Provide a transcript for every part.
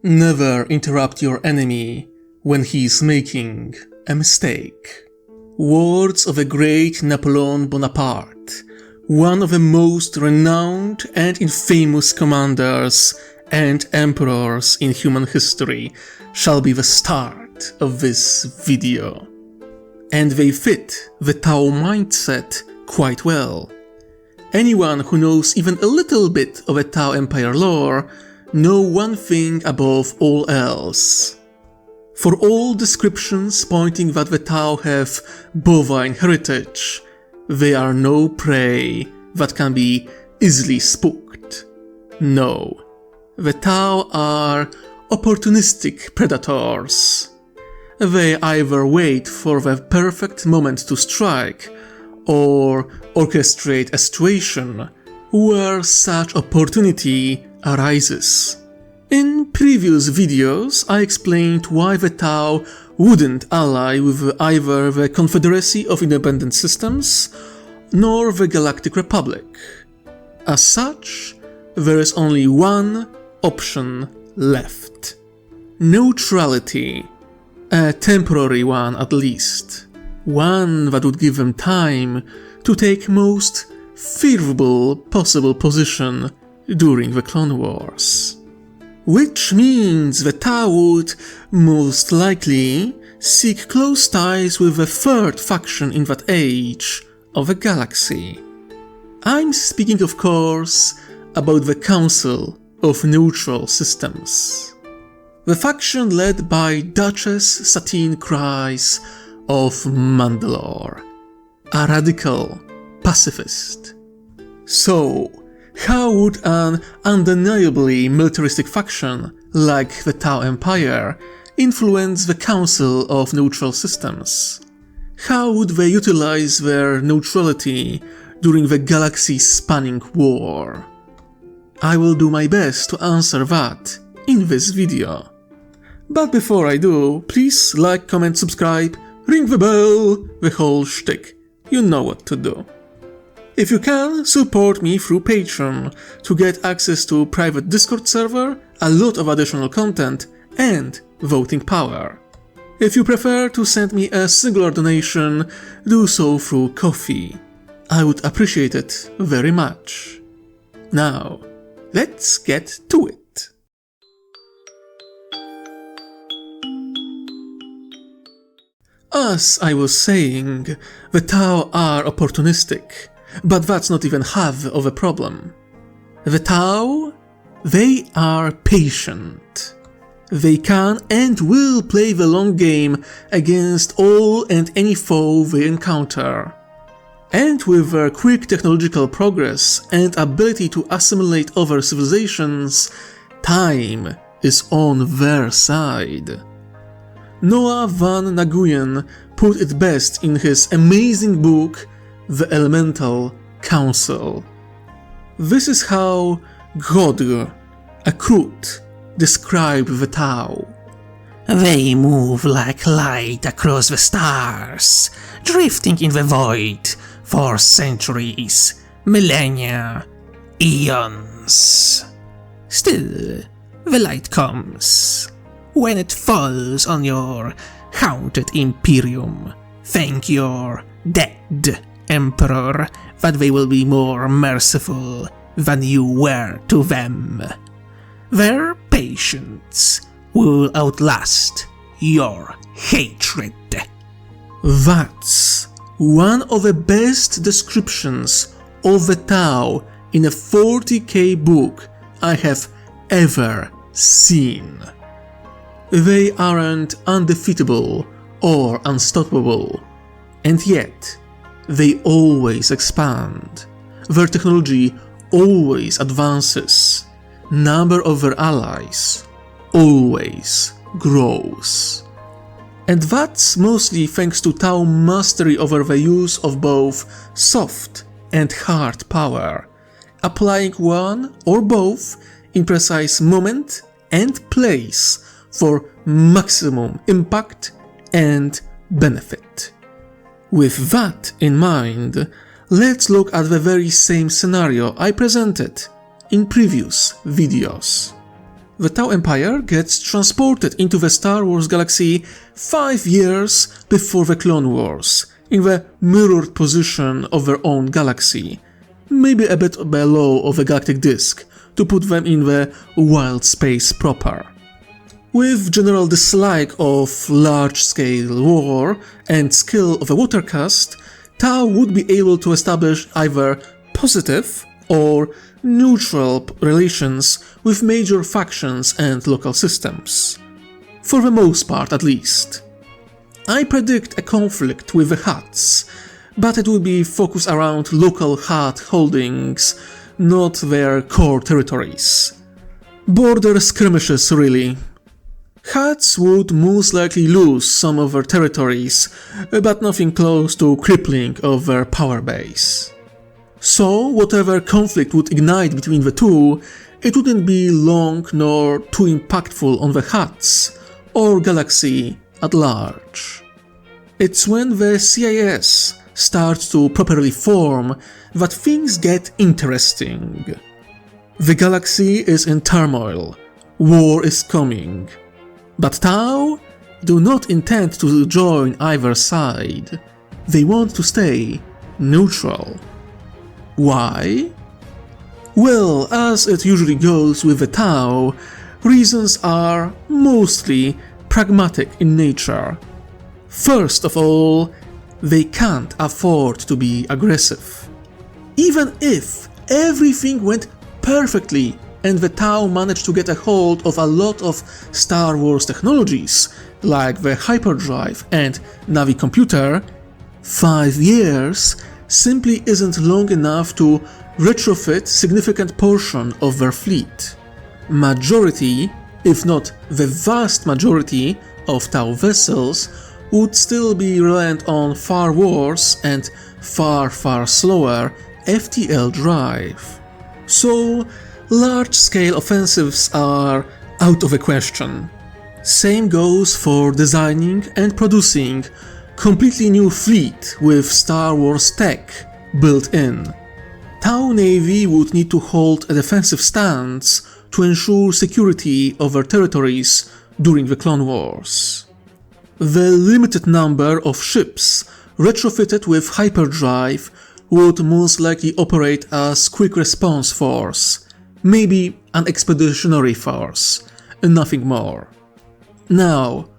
Never interrupt your enemy when he is making a mistake. Words of the great Napoleon Bonaparte, one of the most renowned and infamous commanders and emperors in human history, shall be the start of this video. And they fit the Tao mindset quite well. Anyone who knows even a little bit of the Tao Empire lore know one thing above all else. For all descriptions pointing that the Tao have bovine heritage, they are no prey that can be easily spooked. No, the Tao are opportunistic predators. They either wait for the perfect moment to strike, or orchestrate a situation where such opportunity arises. In previous videos, I explained why the Tao wouldn't ally with either the Confederacy of Independent Systems nor the Galactic Republic. As such, there is only one option left: neutrality. A temporary one at least. One that would give them time to take most favorable possible position during the Clone Wars. Which means the Tao would most likely seek close ties with the third faction in that age of the galaxy. I'm speaking, of course, about the Council of Neutral Systems. The faction led by Duchess Satine Kryze of Mandalore, a radical pacifist. So, how would an undeniably militaristic faction like the Tao Empire influence the Council of Neutral Systems? How would they utilize their neutrality during the galaxy-spanning war? I will do my best to answer that in this video. But before I do, please like, comment, subscribe, ring the bell, the whole shtick. You know what to do. If you can, support me through Patreon to get access to private Discord server, a lot of additional content, and voting power. If you prefer to send me a singular donation, do so through Ko-fi. I would appreciate it very much. Now, let's get to it. As I was saying, the Tao are opportunistic, but that's not even half of the problem. The Tao, they are patient. They can and will play the long game against all and any foe they encounter. And with their quick technological progress and ability to assimilate other civilizations, time is on their side. Noah van Nguyen put it best in his amazing book, The Elemental Council. This is how Godr, a Kroot, described the Tao. They move like light across the stars, drifting in the void for centuries, millennia, eons. Still, the light comes. When it falls on your haunted Imperium, thank your dead Emperor that they will be more merciful than you were to them. Their patience will outlast your hatred. That's one of the best descriptions of the Tao in a 40k book I have ever seen. They aren't undefeatable or unstoppable, and yet they always expand. Their technology always advances. Number of their allies always grows. And that's mostly thanks to Tao mastery over the use of both soft and hard power, applying one or both in precise moment and place for maximum impact and benefit. With that in mind, let's look at the very same scenario I presented in previous videos. The Tau Empire gets transported into the Star Wars galaxy 5 years before the Clone Wars, in the mirrored position of their own galaxy, maybe a bit below of the galactic disk, to put them in the wild space proper. With general dislike of large-scale war and skill of a watercast, Tau would be able to establish either positive or neutral relations with major factions and local systems. For the most part, at least. I predict a conflict with the Hutts, but it will be focused around local Hutt holdings, not their core territories. Border skirmishes, really. Hutts would most likely lose some of their territories, but nothing close to crippling of their power base. So, whatever conflict would ignite between the two, it wouldn't be long nor too impactful on the Hutts, or galaxy at large. It's when the CIS starts to properly form that things get interesting. The galaxy is in turmoil, war is coming, but Tau do not intend to join either side. They want to stay neutral. Why? Well, as it usually goes with the Tau, reasons are mostly pragmatic in nature. First of all, they can't afford to be aggressive. Even if everything went perfectly and the Tau managed to get a hold of a lot of Star Wars technologies, like the hyperdrive and Navi computer, 5 years simply isn't long enough to retrofit significant portion of their fleet. Majority, if not the vast majority, of Tau vessels would still be reliant on far worse and far slower FTL drive. So, large-scale offensives are out of the question. Same goes for designing and producing completely new fleet with Star Wars tech built in. Tau Navy would need to hold a defensive stance to ensure security of their territories during the Clone Wars. The limited number of ships retrofitted with hyperdrive would most likely operate as quick response force, maybe an expeditionary force, and nothing more. Now,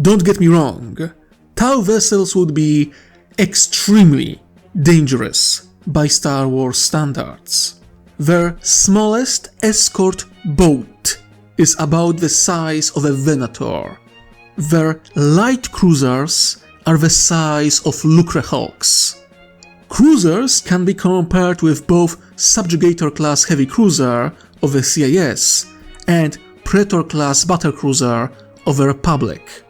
don't get me wrong, Tau vessels would be extremely dangerous by Star Wars standards. Their smallest escort boat is about the size of a Venator. Their light cruisers are the size of Lucrehawks. Cruisers can be compared with both Subjugator-class heavy cruiser of the CIS and Praetor-class battlecruiser of the Republic.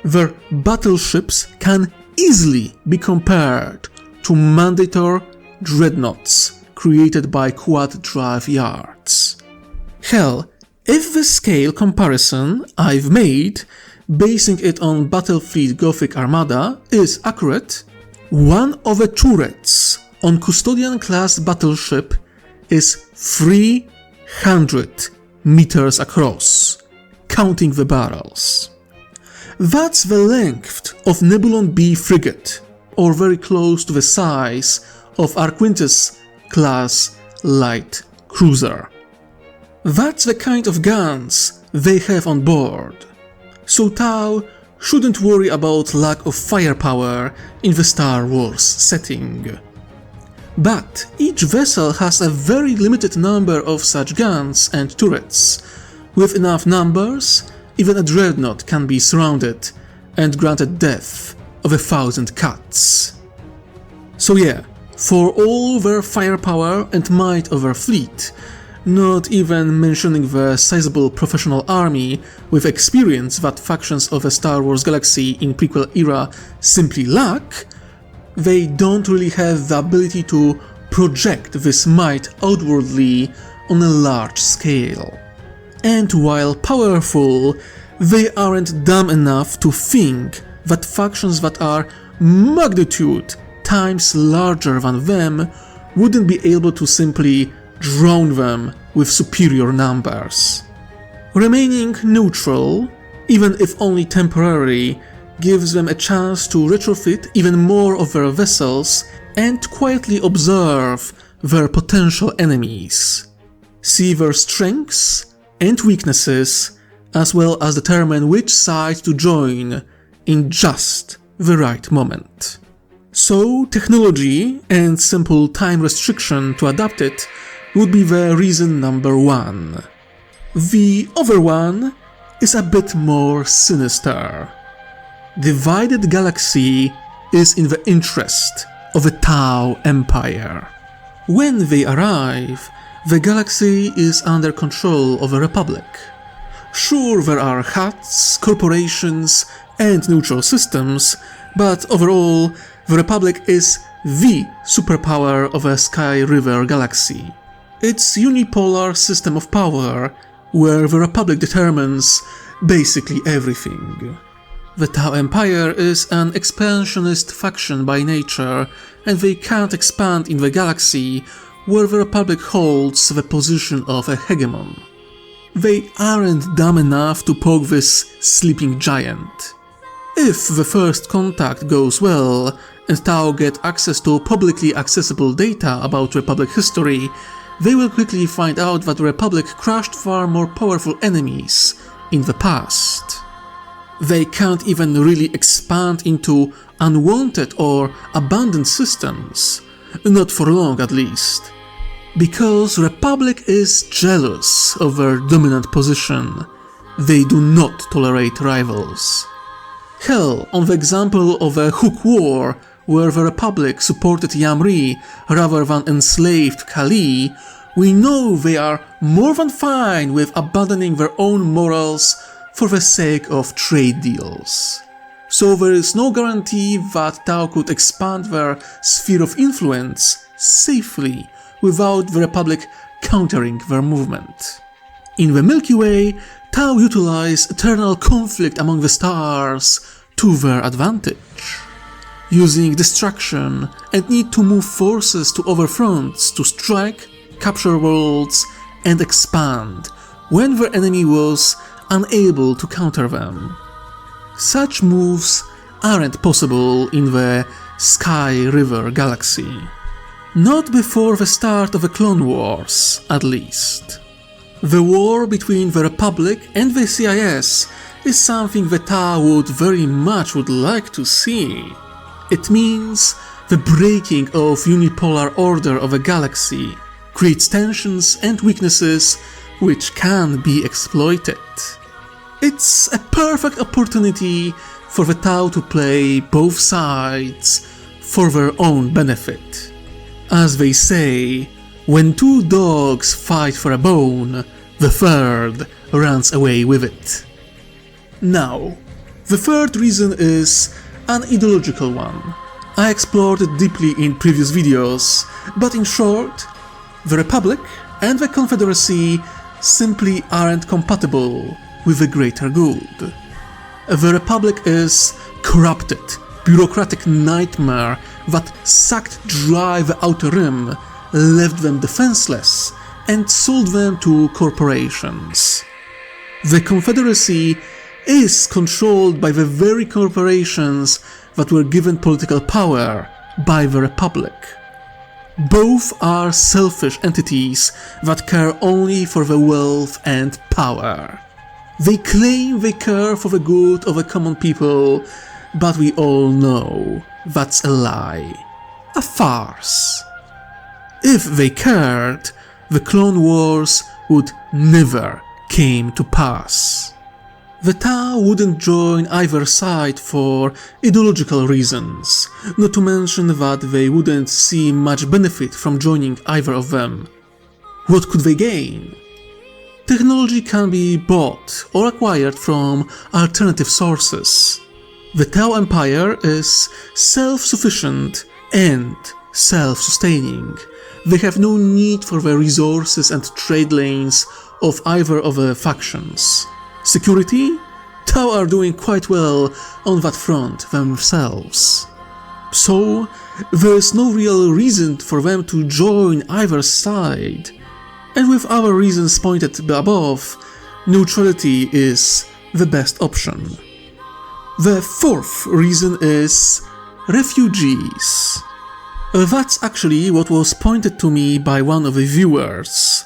Their battleships can easily be compared to Mandator dreadnoughts created by quad-drive yards. Hell, if the scale comparison I've made, basing it on Battlefleet Gothic Armada, is accurate, one of the turrets on Custodian-class battleship is 300 meters across, counting the barrels. That's the length of Nebulon B frigate, or very close to the size of Arquintus-class light cruiser. That's the kind of guns they have on board, so Tau shouldn't worry about lack of firepower in the Star Wars setting. But each vessel has a very limited number of such guns and turrets. With enough numbers, even a dreadnought can be surrounded and granted death of 1,000 cuts. So yeah, for all their firepower and might of their fleet, not even mentioning the sizable professional army with experience that factions of the Star Wars galaxy in prequel era simply lack, they don't really have the ability to project this might outwardly on a large scale. And while powerful, they aren't dumb enough to think that factions that are magnitude times larger than them wouldn't be able to simply drown them with superior numbers. Remaining neutral, even if only temporary, gives them a chance to retrofit even more of their vessels and quietly observe their potential enemies, see their strengths and weaknesses, as well as determine which side to join in just the right moment. So technology and simple time restriction to adapt it would be the reason number one. The other one is a bit more sinister. Divided galaxy is in the interest of the Tau Empire. When they arrive, the galaxy is under control of the Republic. Sure, there are huts, corporations, and neutral systems, but overall, the Republic is the superpower of a Sky River galaxy. It's unipolar system of power, where the Republic determines basically everything. The Tau Empire is an expansionist faction by nature, and they can't expand in the galaxy where the Republic holds the position of a hegemon. They aren't dumb enough to poke this sleeping giant. If the first contact goes well, and Tau get access to publicly accessible data about Republic history, they will quickly find out that the Republic crushed far more powerful enemies in the past. They can't even really expand into unwanted or abandoned systems, not for long at least, because Republic is jealous of their dominant position. They do not tolerate rivals. Hell, on the example of a Hook War, where the Republic supported Yamri rather than enslaved Kali, we know they are more than fine with abandoning their own morals for the sake of trade deals. So there is no guarantee that Tau could expand their sphere of influence safely without the Republic countering their movement. In the Milky Way, Tau utilize eternal conflict among the stars to their advantage, using distraction and need to move forces to other fronts to strike, capture worlds, and expand when their enemy was unable to counter them. Such moves aren't possible in the Sky River galaxy. Not before the start of the Clone Wars, at least. The war between the Republic and the CIS is something that Tau would very much would like to see. It means the breaking of unipolar order of a galaxy creates tensions and weaknesses which can be exploited. It's a perfect opportunity for the Tau to play both sides for their own benefit. As they say, when two dogs fight for a bone, the third runs away with it. Now, the third reason is an ideological one. I explored it deeply in previous videos, but in short, the Republic and the Confederacy simply aren't compatible with the greater good. The Republic is corrupted, bureaucratic nightmare that sucked dry the Outer Rim, left them defenseless, and sold them to corporations. The Confederacy is controlled by the very corporations that were given political power by the Republic. Both are selfish entities that care only for the wealth and power. They claim they care for the good of the common people, but we all know that's a lie, a farce. If they cared, the Clone Wars would never came to pass. The Tau wouldn't join either side for ideological reasons, not to mention that they wouldn't see much benefit from joining either of them. What could they gain? Technology can be bought or acquired from alternative sources. The Tau Empire is self-sufficient and self-sustaining. They have no need for the resources and trade lanes of either of the factions. Security? Tau are doing quite well on that front themselves. So, there is no real reason for them to join either side. And with our reasons pointed above, neutrality is the best option. The fourth reason is refugees. That's actually what was pointed to me by one of the viewers.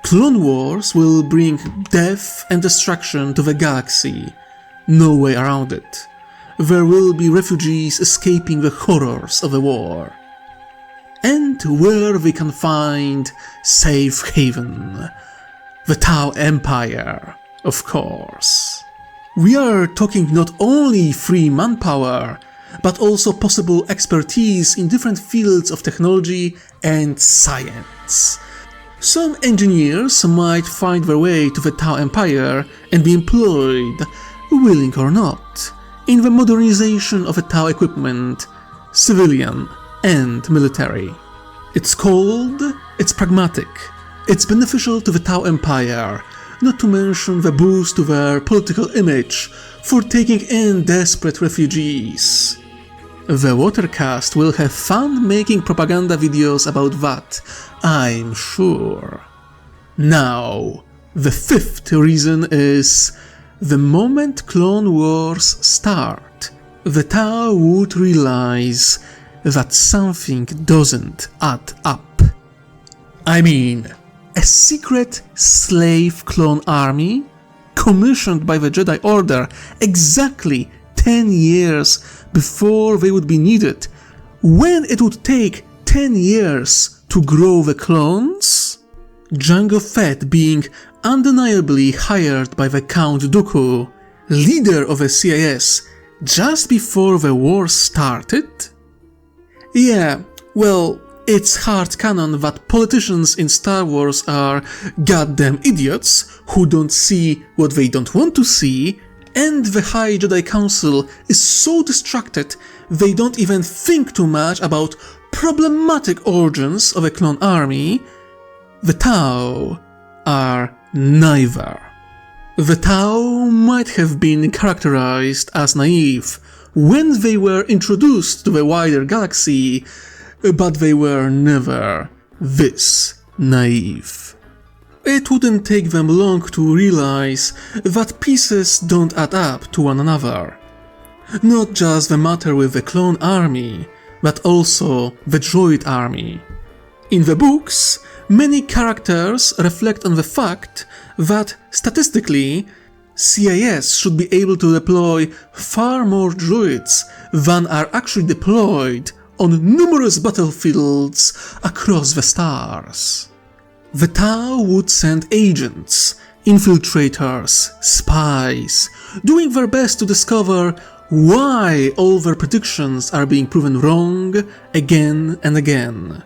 Clone Wars will bring death and destruction to the galaxy. No way around it. There will be refugees escaping the horrors of the war. And where they can find safe haven. The Tau Empire, of course. We are talking not only free manpower, but also possible expertise in different fields of technology and science. Some engineers might find their way to the Tau Empire and be employed, willing or not, in the modernization of the Tau equipment, civilian and military. It's cold, it's pragmatic, it's beneficial to the Tau Empire, not to mention the boost to their political image for taking in desperate refugees. The Watercast will have fun making propaganda videos about that, I'm sure. Now, the fifth reason is, the moment Clone Wars start, the Tau would realize that something doesn't add up. I mean, a secret slave clone army, commissioned by the Jedi Order exactly 10 years before they would be needed, when it would take 10 years to grow the clones? Jango Fett being undeniably hired by the Count Dooku, leader of the CIS, just before the war started? Yeah, well, it's hard canon that politicians in Star Wars are goddamn idiots who don't see what they don't want to see, and the High Jedi Council is so distracted they don't even think too much about problematic origins of a clone army. The Tau are neither. The Tau might have been characterized as naive when they were introduced to the wider galaxy, but they were never this naive. It wouldn't take them long to realize that pieces don't add up to one another. Not just the matter with the clone army, but also the droid army. In the books, many characters reflect on the fact that, statistically, CIS should be able to deploy far more droids than are actually deployed on numerous battlefields across the stars. The Tau would send agents, infiltrators, spies, doing their best to discover why all their predictions are being proven wrong again and again.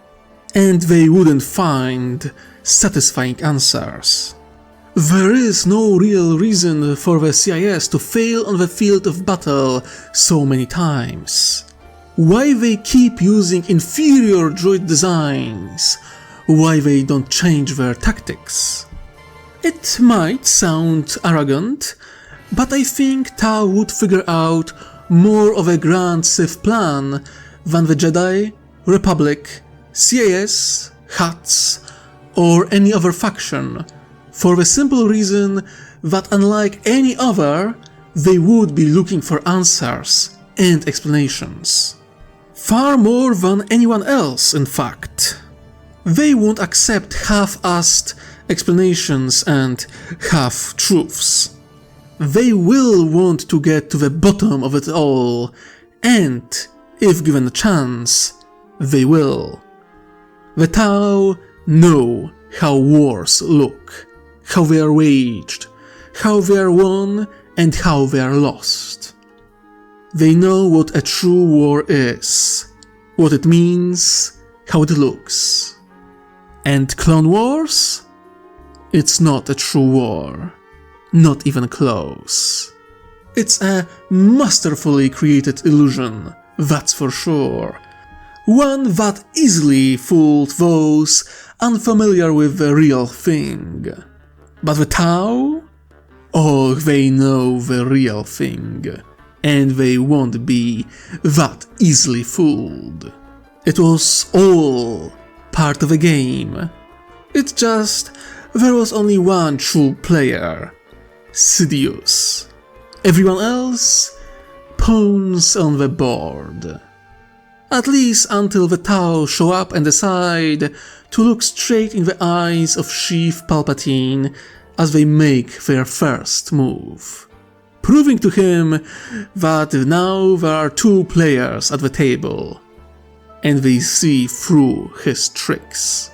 And they wouldn't find satisfying answers. There is no real reason for the CIS to fail on the field of battle so many times. Why they keep using inferior droid designs? Why they don't change their tactics? It might sound arrogant, but I think Tau would figure out more of a grand Sith plan than the Jedi, Republic, CIS, Hutts, or any other faction, for the simple reason that unlike any other, they would be looking for answers and explanations. Far more than anyone else, in fact. They won't accept half-assed explanations and half-truths. They will want to get to the bottom of it all, and, if given a chance, they will. The Tau know how wars look, how they are waged, how they are won, and how they are lost. They know what a true war is, what it means, how it looks. And Clone Wars? It's not a true war. Not even close. It's a masterfully created illusion, that's for sure. One that easily fooled those unfamiliar with the real thing. But the Tau? Oh, they know the real thing. And they won't be that easily fooled. It was all part of a game. It's just there was only one true player, Sidious. Everyone else, pawns on the board. At least until the Tau show up and decide to look straight in the eyes of Chief Palpatine as they make their first move, proving to him that now there are two players at the table, and they see through his tricks.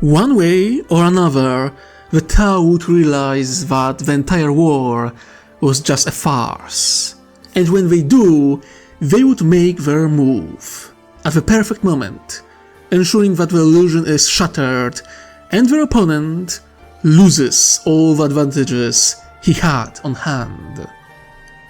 One way or another, the Tau would realize that the entire war was just a farce, and when they do, they would make their move at the perfect moment, ensuring that the illusion is shattered and their opponent loses all the advantages he had on hand.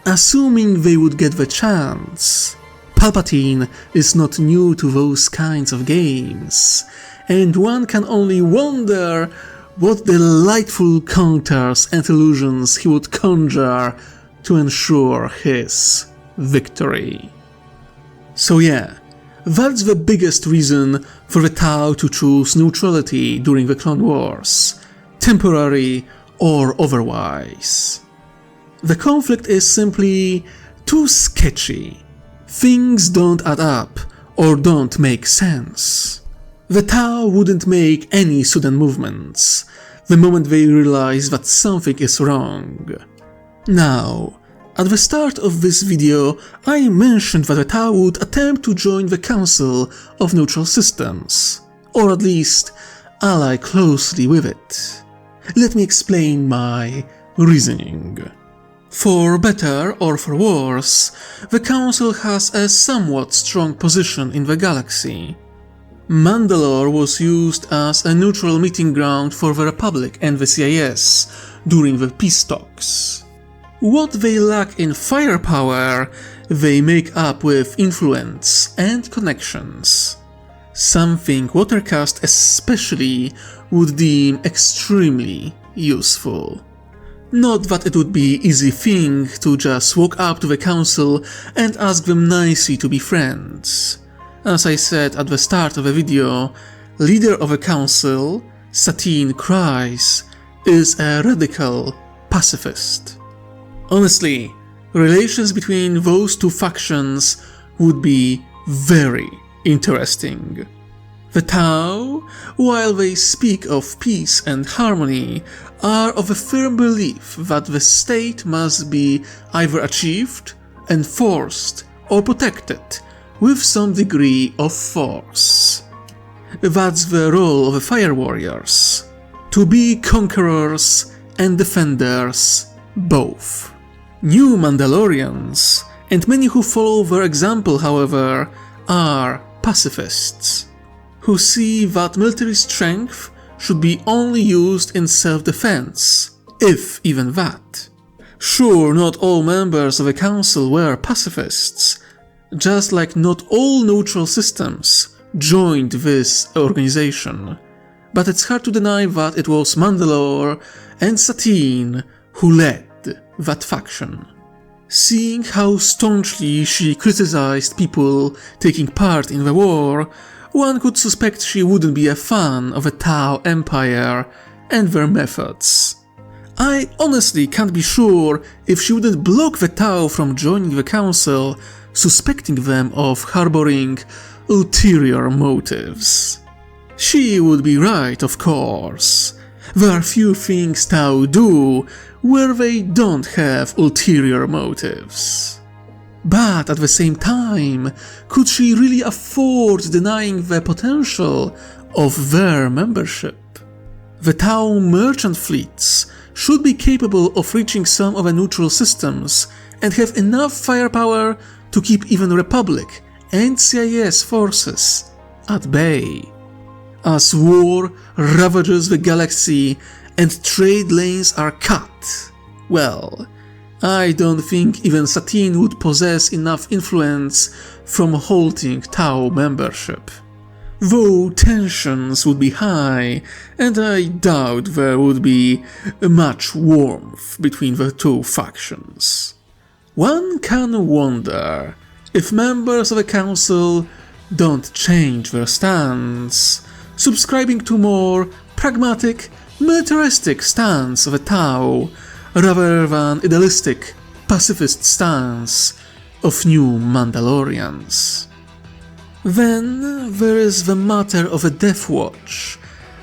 Assuming they would get the chance, Palpatine is not new to those kinds of games, and one can only wonder what delightful counters and illusions he would conjure to ensure his victory. So yeah, that's the biggest reason for the Tau to choose neutrality during the Clone Wars, temporary or otherwise. The conflict is simply too sketchy. Things don't add up or don't make sense. The Tau wouldn't make any sudden movements the moment they realize that something is wrong. Now, at the start of this video, I mentioned that the Tau would attempt to join the Council of Neutral Systems, or at least ally closely with it. Let me explain my reasoning. For better or for worse, the Council has a somewhat strong position in the galaxy. Mandalore was used as a neutral meeting ground for the Republic and the CIS during the peace talks. What they lack in firepower, they make up with influence and connections. Something Watercast especially would deem extremely useful. Not that it would be an easy thing to just walk up to the Council and ask them nicely to be friends. As I said at the start of the video, leader of the Council, Satine Kryze, is a radical pacifist. Honestly, relations between those two factions would be very interesting. The Tau, while they speak of peace and harmony, are of a firm belief that the state must be either achieved, enforced, or protected with some degree of force. That's the role of the Fire Warriors, to be conquerors and defenders both. New Mandalorians, and many who follow their example, however, are pacifists, who see that military strength should be only used in self-defense, if even that. Sure, not all members of the Council were pacifists, just like not all neutral systems joined this organization, but it's hard to deny that it was Mandalore and Satine who led that faction. Seeing how staunchly she criticized people taking part in the war, one could suspect she wouldn't be a fan of the Tau Empire and their methods. I honestly can't be sure if she wouldn't block the Tau from joining the Council, suspecting them of harboring ulterior motives. She would be right, of course. There are few things Tau do where they don't have ulterior motives. But at the same time, could she really afford denying the potential of their membership? The Tau merchant fleets should be capable of reaching some of the neutral systems and have enough firepower to keep even Republic and CIS forces at bay. As war ravages the galaxy and trade lanes are cut, well, I don't think even Satine would possess enough influence from halting Tau membership. Though tensions would be high, and I doubt there would be much warmth between the two factions. One can wonder if members of the Council don't change their stance, subscribing to more pragmatic, militaristic stance of the Tau, rather than idealistic, pacifist stance of new Mandalorians. Then there is the matter of a Death Watch,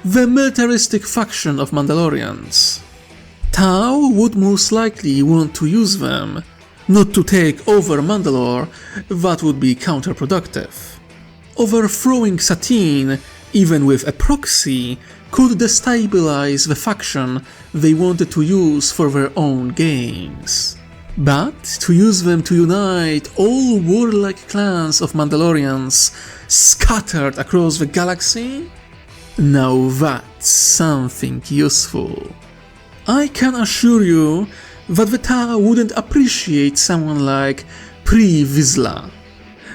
the militaristic faction of Mandalorians. Tau would most likely want to use them, not to take over Mandalore, that would be counterproductive. Overthrowing Satine, even with a proxy, could destabilize the faction they wanted to use for their own gains. But to use them to unite all warlike clans of Mandalorians scattered across the galaxy? Now that's something useful. I can assure you that the Tau wouldn't appreciate someone like Pre Vizsla.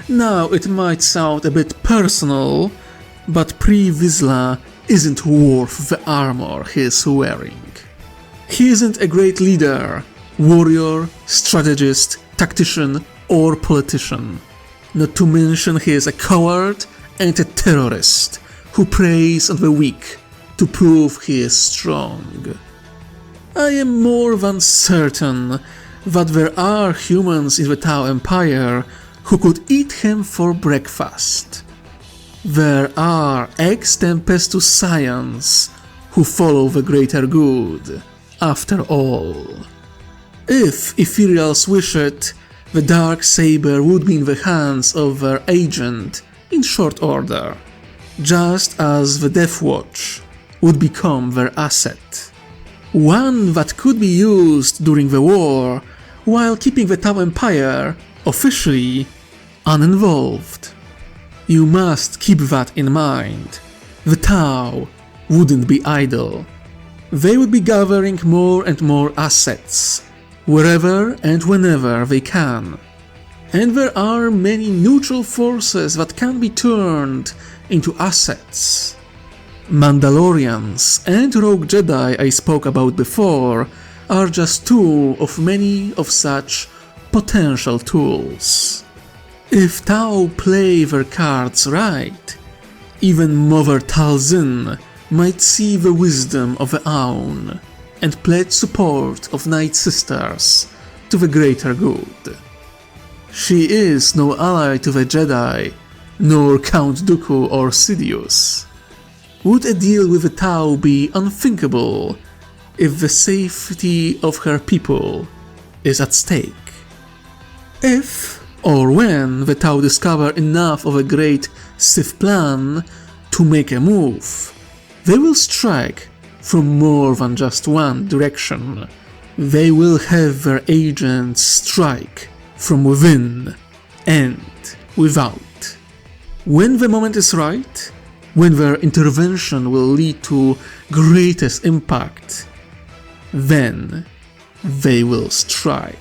Now it might sound a bit personal, but Pre Vizsla isn't worth the armor he's wearing. He isn't a great leader, warrior, strategist, tactician, or politician. Not to mention he is a coward and a terrorist who preys on the weak to prove he is strong. I am more than certain that there are humans in the Tau Empire who could eat him for breakfast. There are ex tempestus scions who follow the greater good, after all. If Ethereals wish it, the Dark Saber would be in the hands of their agent in short order, just as the Death Watch would become their asset. One that could be used during the war while keeping the Tau Empire officially uninvolved. You must keep that in mind. The Tau wouldn't be idle. They would be gathering more and more assets, wherever and whenever they can. And there are many neutral forces that can be turned into assets. Mandalorians and Rogue Jedi I spoke about before are just two of many of such potential tools. If Tau play their cards right, even Mother Talzin might see the wisdom of the Aun and pledge support of Night Sisters to the greater good. She is no ally to the Jedi, nor Count Dooku or Sidious. Would a deal with the Tau be unthinkable if the safety of her people is at stake? If or when the Tau discover enough of a great Sith plan to make a move, they will strike from more than just one direction. They will have their agents strike from within and without. When the moment is right, when their intervention will lead to greatest impact, then they will strike.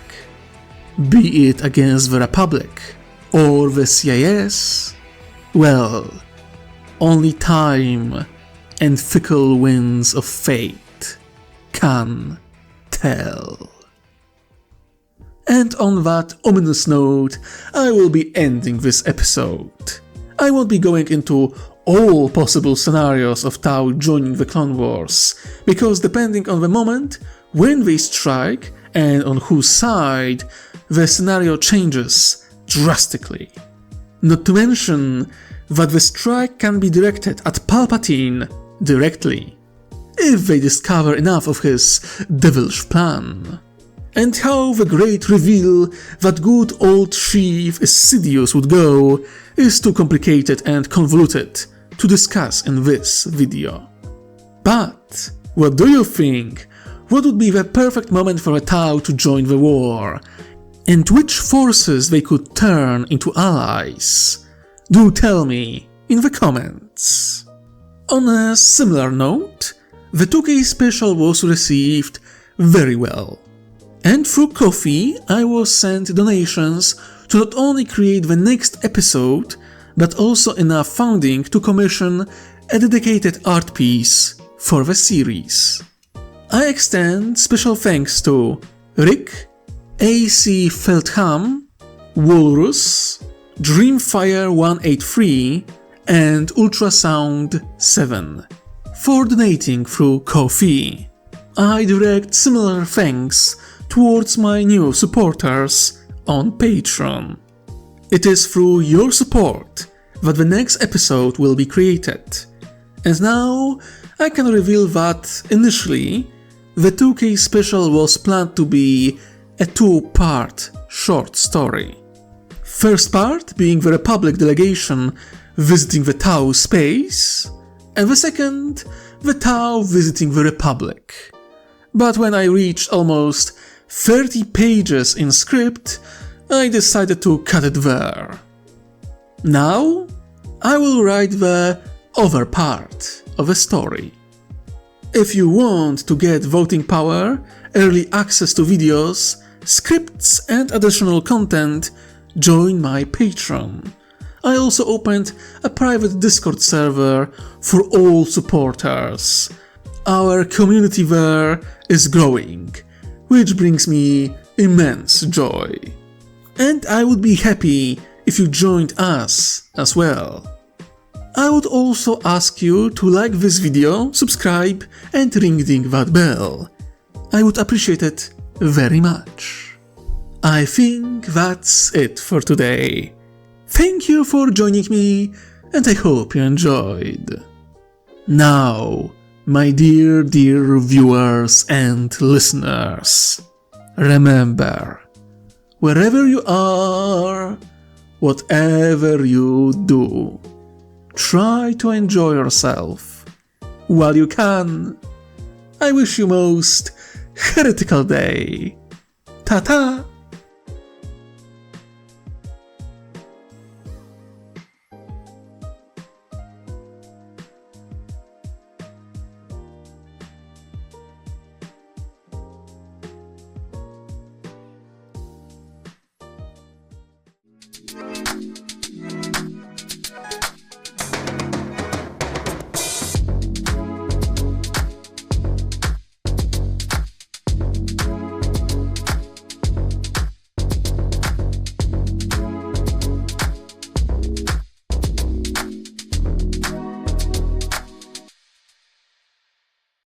Be it against the Republic or the CIS, well, only time and fickle winds of fate can tell. And on that ominous note, I will be ending this episode. I won't be going into all possible scenarios of Tau joining the Clone Wars, because depending on the moment, when they strike, and on whose side, the scenario changes drastically. Not to mention that the strike can be directed at Palpatine directly, if they discover enough of his devilish plan. And how the great reveal that good old Sheev is Sidious would go is too complicated and convoluted to discuss in this video. But what do you think? What would be the perfect moment for a Tau to join the war? And which forces they could turn into allies? Do tell me in the comments. On a similar note, the 2K special was received very well. And through Ko-fi, I was sent donations to not only create the next episode, but also enough funding to commission a dedicated art piece for the series. I extend special thanks to Rick, AC Feldham, Walrus, Dreamfire183, and Ultrasound7 for donating through Ko-fi. I direct similar thanks towards my new supporters on Patreon. It is through your support that the next episode will be created. And now I can reveal that initially the 2K special was planned to be a 2-part short story. First part being the Republic delegation visiting the Tau space, and the second, the Tau visiting the Republic. But when I reached almost 30 pages in script, I decided to cut it there. Now, I will write the other part of the story. If you want to get voting power, early access to videos, scripts and additional content, join my Patreon. I also opened a private Discord server for all supporters. Our community there is growing, which brings me immense joy. And I would be happy if you joined us as well. I would also ask you to like this video, subscribe and ring that bell. I would appreciate it very much. I think that's it for today. Thank you for joining me, and I hope you enjoyed. Now, my dear viewers and listeners, remember, wherever you are, whatever you do, try to enjoy yourself while you can. I wish you most heretical day. Ta-ta!